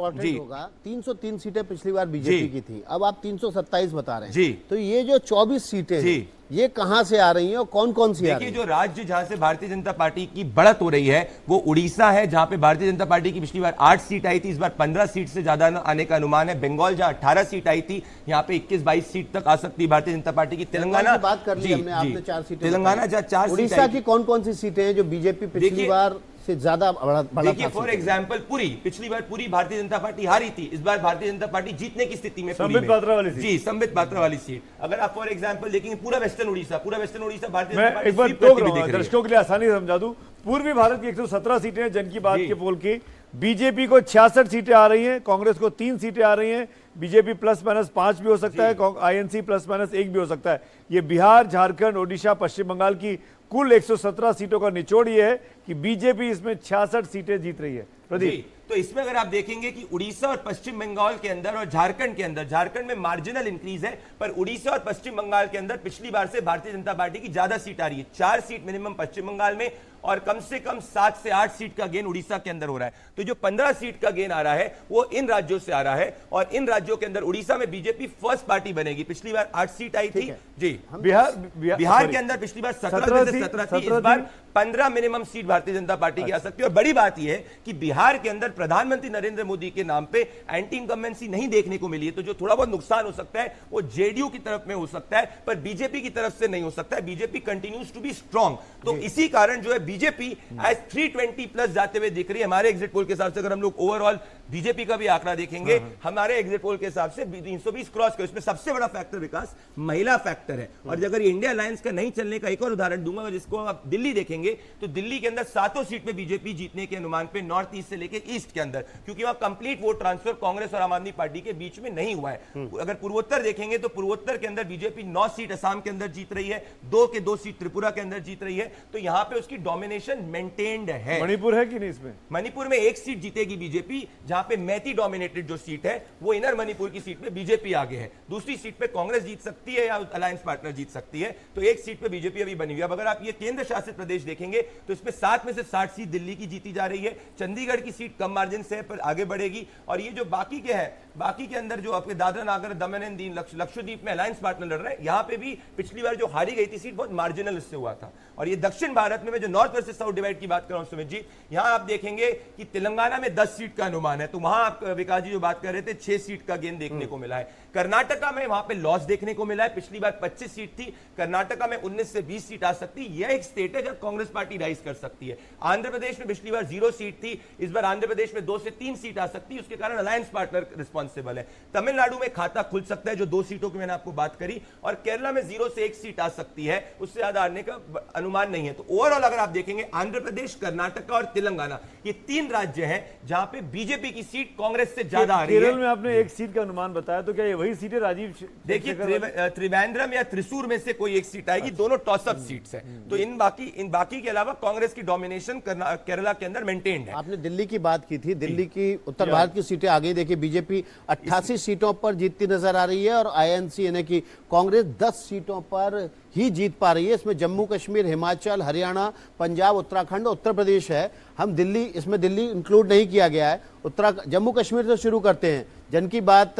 Important होगा। 303 सीटें पिछली बार बीजेपी की थी, अब आप 327 बता रहे हैं जी। तो ये जो 24 सीटें हैं ये कहां से आ रही हैं और कौन कौन सी आ रही हैं? देखिए, जो राज्य जहां से भारतीय जनता पार्टी की बढ़त हो रही है वो उड़ीसा है, जहां पे भारतीय जनता पार्टी की पिछली बार 8 सीट आई थी, इस बार 15 सीट से ज्यादा आने का अनुमान है। बंगाल जहां 18 सीट आई थी, यहाँ पे 21-22 सीट तक आ सकती है भारतीय जनता पार्टी की। तेलंगाना की बात कर ली हमने, आपने 4 सीटें, तेलंगाना जहां 4 सीट, उड़ीसा की कौन कौन सी सीटें हैं जो बीजेपी पिछली बार से ज्यादा बढ़ा? देखिए, फॉर एग्जांपल पुरी, पिछली बार पूरी भारतीय जनता पार्टी हारी थी, इस बार भारतीय जनता पार्टी जीतने की स्थिति में। संबित पात्रा वाली सीट, जी, संबित पात्रा वाली सीट। अगर आप फॉर एग्जांपल देखेंगे पूरा वेस्टर्न उड़ीसा भारतीय मैं एक बार दर्शकों के लिए आसानी से समझा दूं, पूर्वी भारत की 117 सीटें हैं, जन की बात के पोल की। बीजेपी को 66 सीटें आ रही हैं, कांग्रेस को 3 सीटें आ रही हैं, बीजेपी प्लस माइनस 5 भी हो सकता है, आईएनसी प्लस माइनस 1 भी हो सकता है। ये बिहार, झारखंड, ओडिशा, पश्चिम बंगाल की कुल 117 सीटों का निचोड़ ये है कि बीजेपी इसमें 66 सीटें जीत रही है। प्रदीप, तो इसमें अगर आप देखेंगे कि उड़ीसा और पश्चिम बंगाल के अंदर और झारखंड के अंदर, झारखंड में मार्जिनल इंक्रीज है, पर उड़ीसा और पश्चिम बंगाल के अंदर पिछली बार से भारतीय जनता पार्टी की ज्यादा सीट आ रही है। 4 सीट मिनिमम पश्चिम बंगाल में और कम से कम 7 से 8 सीट का गेन उड़ीसा के अंदर हो रहा है। तो जो 15 सीट का गेन आ रहा है वो इन राज्यों से आ रहा है, और इन राज्यों के अंदर उड़ीसा में बीजेपी फर्स्ट पार्टी बनेगी। पिछली बार 8 सीट आई थी जी, बिहार के अंदर पिछली बार 17 थी, इस बार 15 minimum seat Bharatiya Janata party की आ सकती है। और बड़ी बात यह है कि बिहार के अंदर प्रधानमंत्री नरेंद्र मोदी के नाम पे एंटी इनकम्बेंसी नहीं देखने को मिली है, तो जो थोड़ा बहुत नुकसान हो सकता है वो जेडीयू की तरफ में हो सकता है, पर बीजेपी की तरफ से नहीं हो सकता है। BJP continues to be strong, तो इसी कारण जो है बीजेपी आज 320 प्लस जाते हुए दिख रही है। हमारे एग्जिट पोल के हिसाब से अगर हम लोग ओवरऑल बीजेपी का भी आंकड़ा देखेंगे, हमारे एग्जिट पोल के हिसाब से 320 क्रॉस कर, इसमें सबसे बड़ा फैक्टर विकास महिला फैक्टर है। और अगर इंडिया अलायंस का नहीं चलने का एक और उदाहरण दूंगा, जिसको आप दिल्ली देखेंगे तो दिल्ली के अंदर 7 सीट पे बीजेपी जीतने के अनुमान पे, नॉर्थ ईस्ट से लेकर ईस्ट के अंदर, क्योंकि वहां कंप्लीट वोट ट्रांसफर कांग्रेस और आम आदमी पार्टी के बीच में नहीं हुआ है। अगर पूर्वोत्तर देखेंगे तो पूर्वोत्तर के अंदर बीजेपी 9 सीट असम के अंदर जीत रही है, 2 सीट त्रिपुरा के अंदर जीत रही है, तो यहां पे उसकी डोमिनेशन मेंटेन्ड है। मणिपुर है कि नहीं इसमें? मणिपुर में 1 सीट जीतेगी बीजेपी, जहां पे मैती डोमिनेटेड जो सीट है वो इनर मणिपुर की सीट पे बीजेपी आगे है। दूसरी सीट पे कांग्रेस जीत सकती है या अलायंस पार्टनर जीत सकती है, तो 1 सीट पे बीजेपी अभी बनी हुई है। अब अगर आप ये केंद्र शासित प्रदेश देखेंगे तो इसमें 7 में से 60 सीट दिल्ली की जीती जा रही है। चंडीगढ़ की सीट कम मार्जिन से है पर आगे बढ़ेगी। और ये जो बाकी के हैं, बाकी के अंदर जो आपके दादरा नागर दमन एंड दीन, लक्षद्वीप में अलायंस पार्टनर लड़ रहे हैं, यहां पे भी पिछली बार जो हारी गई थी सीट बहुत मार्जिनल इससे हुआ था। और ये दक्षिण भारत में, मैं जो नॉर्थ वर्सेस साउथ डिवाइड की बात कर रहा हूं सुमित जी, यहां आप देखेंगे कि तेलंगाना में 10 सीट का अनुमान है, तो वहां आप विकास जी जो बात कर रहे थे 6 सीट का गेन देखने को मिला है। कर्नाटका में वहां पे लॉस देखने को मिला है, पिछली बार 25 सीट थी, कर्नाटका में 19 से 20 सीट आ सकती है। यह एक स्टेट है जहां कांग्रेस पार्टी राइज कर सकती है। आंध्र प्रदेश में पिछली बार 0 सीट थी, इस बार आंध्र प्रदेश में 2 से 3 सीट आ सकती है, उसके कारण अलायंस पार्टनर रिस्पॉन्सिबल है। तमिलनाडु में खाता खुल सकता है, जो 2 सीटों की मैंने आपको बात करी, और केरला में 0 से 1 सीट आ सकती है, उससे ज्यादा आने का अनुमान नहीं है। तो ओवरऑल अगर आप देखेंगे आंध्र प्रदेश, कर्नाटका और तेलंगाना, ये 3 राज्य हैं जहां पे बीजेपी की सीट कांग्रेस से ज्यादा आ रही है। केरल में आपने 1 सीट का अनुमान बताया, तो क्या ये वही सीटें राजीव? देखिए, त्रिवेंद्रम या त्रिशूर में से कोई एक सीट आएगी, दोनों टॉसअप सीट्स हैं। तो इन बाकी के अलावा कांग्रेस की डोमिनेशन केरला के अंदर मेंटेन्ड है। आपने दिल्ली की बात की थी, दिल्ली की उत्तर भारत की सीटें आ गई। देखिए बीजेपी 88 सीटों पर जीतती नजर आ रही है और आईएनसी यानी कि कांग्रेस 10 सीटों पर ही जीत पा रही है। इसमें जम्मू कश्मीर, हिमाचल, हरियाणा, पंजाब, उत्तराखंड, उत्तर प्रदेश है। हम दिल्ली, इसमें दिल्ली इंक्लूड नहीं किया गया है। जम्मू कश्मीर से शुरू करते हैं। जन की बात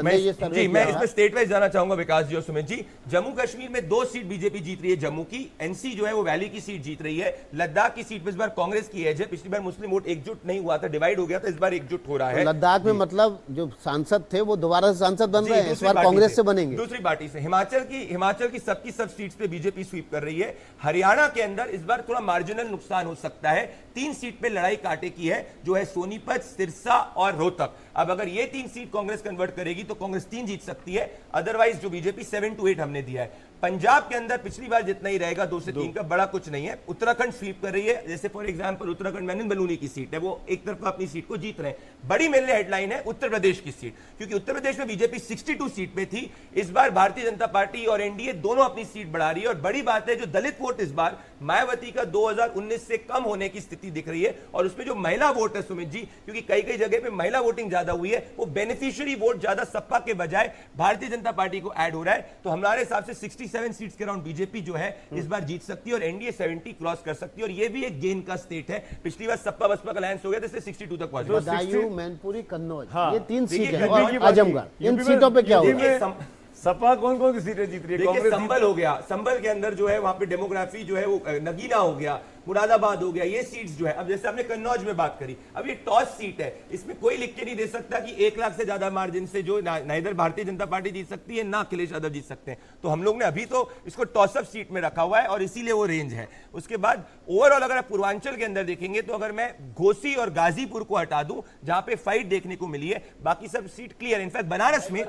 मैं इसमें स्टेट वाइज जाना चाहूंगा विकास जी और सुमित जी। जम्मू कश्मीर में 2 सीट बीजेपी जीत रही है जम्मू की, एनसी जो है वो वैली की सीट जीत रही है। लद्दाख की सीट पर इस बार कांग्रेस की एज है, पिछली बार मुस्लिम वोट एकजुट नहीं हुआ था, डिवाइड हो गया था, इस बार एकजुट हो रहा है। लद्दाख में मतलब जो सांसद थे वो दोबारा से सांसद बन रहे हैं, इस बार कांग्रेस से बनेंगे, दूसरी पार्टी से। हिमाचल की सब सीट्स पे बीजेपी स्वीप कर रही है। हरियाणा के अंदर इस बार थोड़ा मार्जिनल नुकसान हो सकता है, 3 सीट पे लड़ाई कांटे की है, जो है सोनीपत, सिरसा और रोहतक। अब अगर ये 3 सीट कांग्रेस कन्वर्ट करेगी तो कांग्रेस 3 जीत सकती है, अदरवाइज जो बीजेपी 7 to 8 हमने दिया है। पंजाब के अंदर पिछली बार जितना ही रहेगा, 2 से 3 का, बड़ा कुछ नहीं है। उत्तराखंड स्वीप कर रही है, जैसे फॉर एग्जांपल उत्तराखंड में बलूनी की सीट है, वो एक तरफ अपनी सीट को जीत रहे हैं। बड़ी मेरे हेडलाइन है उत्तर प्रदेश की सीट, क्योंकि उत्तर प्रदेश में बीजेपी 62 सीट पे थी, इस बार भारतीय जनता पार्टी और एनडीए दोनों अपनी सीट बढ़ा रही है। और बड़ी बात है, जो दलित वोट इस बार मायावती का 2019 से कम होने की स्थिति दिख रही है, और उसमें जो महिला वोट है सुमित जी, क्योंकि कई जगह पे महिला वोटिंग ज्यादा हुई है, वो बेनिफिशियरी वोट ज्यादा सपा के बजाय भारतीय जनता पार्टी को ऐड हो रहा है। तो हमारे हिसाब से 60 67 सीट्स के अराउंड बीजेपी जो है इस बार जीत सकती है और एनडीए 70 क्रॉस कर सकती है, और ये भी एक गेन का स्टेट है। पिछली बार सपा बसपा का अलायंस हो गया था, इसलिए 62 तक पहुंच गया। बदायूं, मैनपुरी, कन्नौज, हाँ। ये 3 सीट देखिए, है कन्नौज और आजमगढ़, इन सीटों पे क्या यूपी होगा? में सपा कौन कौन सी सीटें जीत रही है? देखिए कांग्रेस संभल हो गया, संभल के अंदर जो है वहां पे डेमोग्राफी जो है वो नगीना हो गया, मुरादाबाद हो गया, ये सीट्स जो है। अब जैसे आपने कन्नौज में बात करी, अब ये टॉस सीट है, इसमें कोई लिख के नहीं दे सकता कि 1 लाख से ज्यादा मार्जिन से जो ना इधर भारतीय जनता पार्टी जीत सकती है ना अखिलेश यादव जीत सकते हैं। तो हम लोग ने अभी तो इसको टॉस अप सीट में रखा हुआ है और इसीलिए वो रेंज है। उसके बाद ओवरऑल अगर आप पूर्वांचल के अंदर देखेंगे तो अगर मैं घोसी और गाजीपुर को हटा दूं जहां पे फाइट देखने को मिली है, बाकी सब सीट क्लियर है। इनफैक्ट बनारस में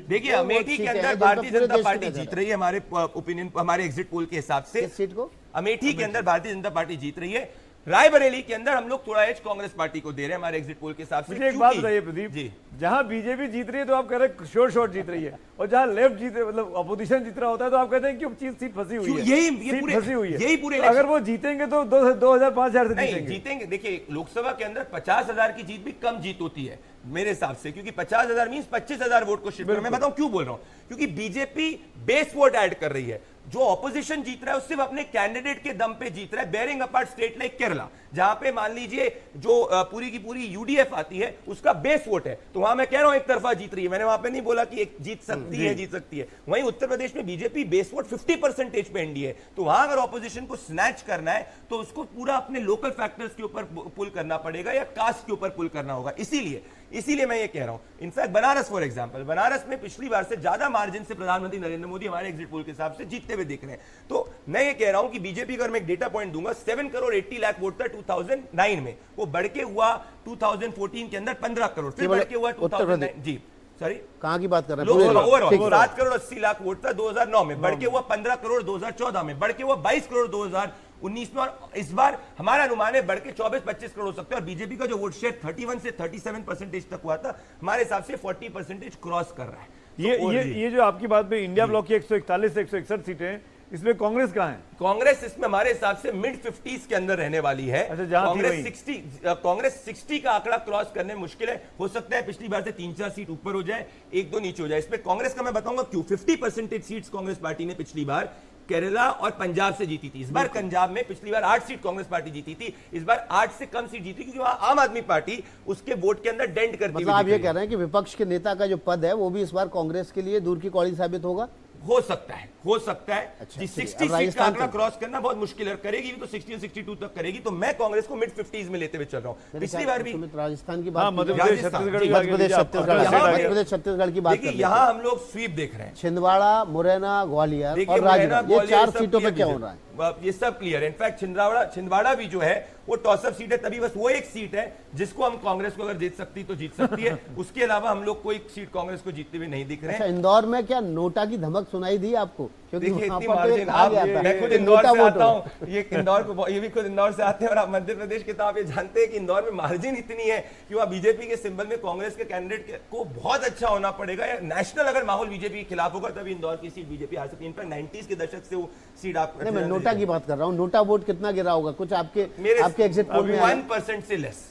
देखिए अमेठी के अंदर भारतीय जनता पार्टी जीत रही है, हमारे ओपिनियन, हमारे एग्जिट पोल के हिसाब से। किस सीट को? अमेठी के अंदर भारतीय जनता पार्टी जीत रही है। रायबरेली के अंदर हम लोग थोड़ा एज कांग्रेस पार्टी को दे रहे हैं हमारे एग्जिट पोल के हिसाब से। मुझे एक बात बताइए प्रदीप जी, जहां बीजेपी जीत रही है तो आप कह रहे हैं शोर शोर जीत रही है, और जहां लेफ्ट जीत मतलब अपोजिशन जीत रहा होता है तो आप कहते हैं कि चीज सीट फंसी हुई है। यही पूरे तो अगर वो जीतेंगे तो 2000-5000 से नहीं जीतेंगे। देखिए लोकसभा के अंदर 50,000 की जीत भी कम जीत होती है मेरे हिसाब से, क्योंकि 50,000 मींस 25,000 वोट को शिफ्ट। मैं बताऊं क्यों बोल रहा हूं, क्योंकि बीजेपी बेस वोट ऐड कर रही है। जो ऑपोजिशन जीत रहा है वो सिर्फ अपने कैंडिडेट के दम पे जीत रहा है, barring apart state like Kerala, जहां पे मान लीजिए जो पूरी की पूरी यूडीएफ आती है उसका बेस वोट है, तो वहां मैं कह रहा हूं एक तरफा जीत रही है। मैंने वहां पे नहीं बोला कि एक जीत सकती है। वहीं उत्तर प्रदेश में बीजेपी बेस वोट 50% पे एनडीए, तो वहां अगर ऑपोजिशन को स्नैच करना है तो उसको पूरा अपने लोकल फैक्टर्स के ऊपर पुल करना पड़ेगा या कास्ट के ऊपर पुल करना होगा। इसीलिए मैं ये कह रहा हूं। In fact Banaras for example, Banaras में पिछली बार से ज्यादा मार्जिन से प्रधानमंत्री नरेंद्र मोदी हमारे एग्जिट पोल के हिसाब से जीतते हुए दिख रहे हैं। तो मैं ये कह रहा हूं कि बीजेपी का मैं एक डेटा पॉइंट दूंगा, 7 करोड़ 80 लाख वोट था 2009 में, वो बढ़ के हुआ 2014 के अंदर 15 करोड़, फिर बढ़ के हुआ 2009 जी सॉरी कहाँ की बात कर रहे हैं? ओवरऑल 7 करोड़ 80 लाख वोट था 2009 में, बढ़ के हुआ 15 करोड़ 2014 में, बढ़ के हुआ 22 करोड़ 2019 में, और इस बार हमारा अनुमान है बढ़ के 24-25 करोड़ हो सकते हैं। और बीजेपी का जो वोट शेयर 31 से 37% तक हुआ था, हमारे हिसाब से 40% क्रॉस कर रहा है। ये जो आपकी बात में इंडिया ब्लॉक की 141 से 161 सीटें, इसमें कांग्रेस कहां है? कांग्रेस इसमें हमारे हिसाब से मिड 50s के अंदर रहने वाली है। अच्छा, कांग्रेस 60 का आंकड़ा क्रॉस करने मुश्किल है। हो सकता है पिछली बार से 3-4 सीट ऊपर हो जाए, 1-2 नीचे हो जाए। इसमें कांग्रेस का मैं बताऊंगा क्यों। 50% सीट्स कांग्रेस पार्टी ने पिछली बार केरला और पंजाब से जीती थी। इस बार पंजाब में पिछली बार 8 सीट कांग्रेस पार्टी जीती थी, इस बार 8 से कम सीट जीती, क्योंकि वहां आम आदमी पार्टी उसके वोट के अंदर डेंट करती है। मतलब आप ये कह रहे हैं कि विपक्ष के नेता का जो पद है वो भी इस बार कांग्रेस के लिए दूर की कौड़ी साबित होगा? हो सकता है अच्छा, 60 सीट का आंकड़ा क्रॉस करना बहुत मुश्किल है। करेगी भी तो 60 और 62 तक करेगी, तो मैं कांग्रेस को मिड 50s में लेते हुए चल रहा हूं। पिछली बार भी राजस्थान की हाँ, बात, मध्य प्रदेश छत्तीसगढ़ की बात, यहां हम लोग स्वीप देख रहे हैं। छिंदवाड़ा, मुरैना, ग्वालियर और राजगढ़, ये 4 सीटों पे क्या हो रहा है? ये सब क्लियर है। इनफैक्ट छिंदवाड़ा भी जो है वो टॉसअप सीट है, तभी बस वो एक सीट है जिसको हम कांग्रेस को अगर जीत सकती तो जीत सकती है। उसके अलावा हम लोग कोई सीट कांग्रेस को जीतते हुए नहीं दिख रहे हैं। अच्छा, इंदौर में क्या नोटा की धमक सुनाई दी आपको? क्योंकि देखिए वहाँ इतनी पर तो मार्जिन, एक कहा गया था मैं खुद कि इंदौर नोटा से वोट आता हो। हूं, ये भी खुद इंदौर से आते हैं, और आप मध्य प्रदेश के तो आप ये जानते हैं कि इंदौर में मार्जिन इतनी है कि वहां बीजेपी के सिंबल में कांग्रेस के कैंडिडेट को बहुत अच्छा होना पड़ेगा, या नेशनल अगर माहौल बीजेपी के खिलाफ होगा तभी इंदौर की सीट बीजेपी हार सकती है। इनफैक्ट 90s के दशक से वो सीट आप मैं नोटा की बात कर रहा हूँ। नोटा वोट कितना गिरा होगा? कुछ आपके एग्जिट पोल में 1% से लेस।